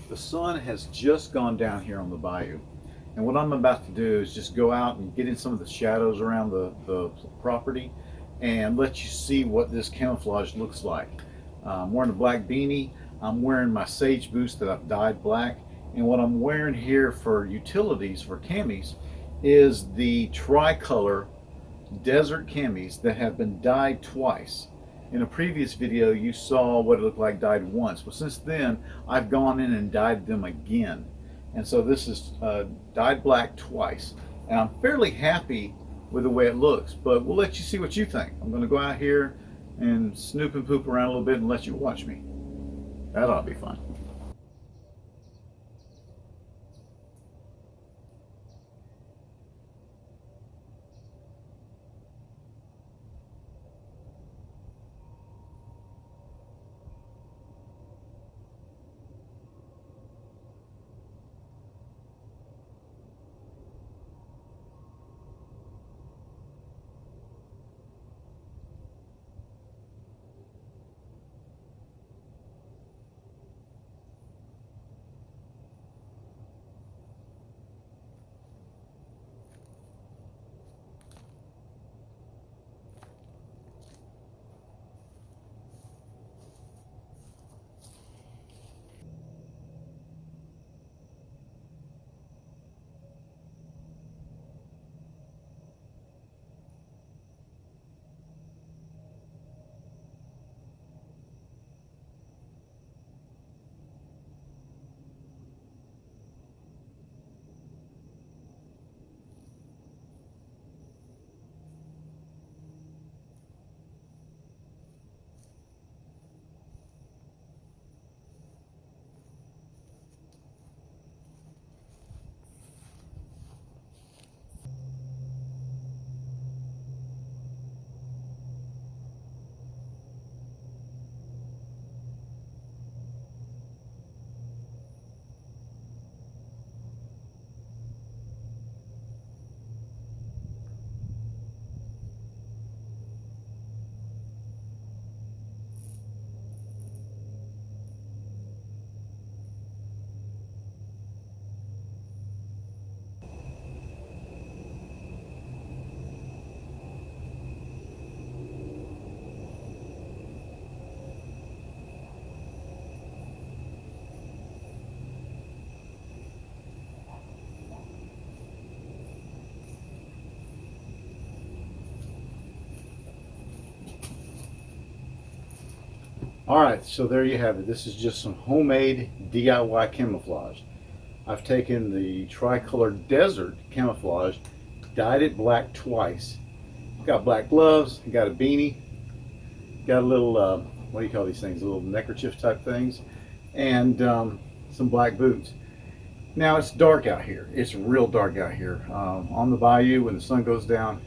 The sun has just gone down here on the bayou, and what I'm about to do is just go out and get in some of the shadows around the property and let you see what this camouflage looks like. I'm wearing a black beanie, I'm wearing my sage boots that I've dyed black, and what I'm wearing here for utilities, for cammies, is the tricolor desert cammies that have been dyed twice. In a previous video you saw what it looked like dyed once, but since then I've gone in and dyed them again, and so this is dyed black twice, and I'm fairly happy with the way it looks, but we'll let you see what you think. I'm going to go out here and snoop and poop around a little bit and let you watch me. That ought to be fun. Alright, so there you have it. This is just some homemade DIY camouflage. I've taken the tricolor desert camouflage, dyed it black twice. Got black gloves, got a beanie, got a little, what do you call these things, little neckerchief type things, and some black boots. Now it's dark out here. It's real dark out here. On the bayou, when the sun goes down,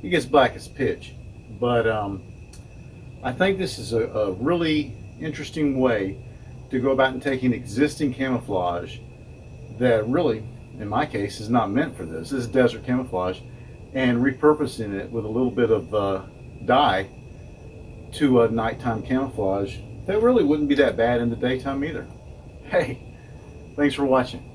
it gets black as pitch. But I think this is a really interesting way to go about and taking existing camouflage that really, in my case, is not meant for this. This is desert camouflage, and repurposing it with a little bit of dye to a nighttime camouflage that really wouldn't be that bad in the daytime either. Hey, thanks for watching.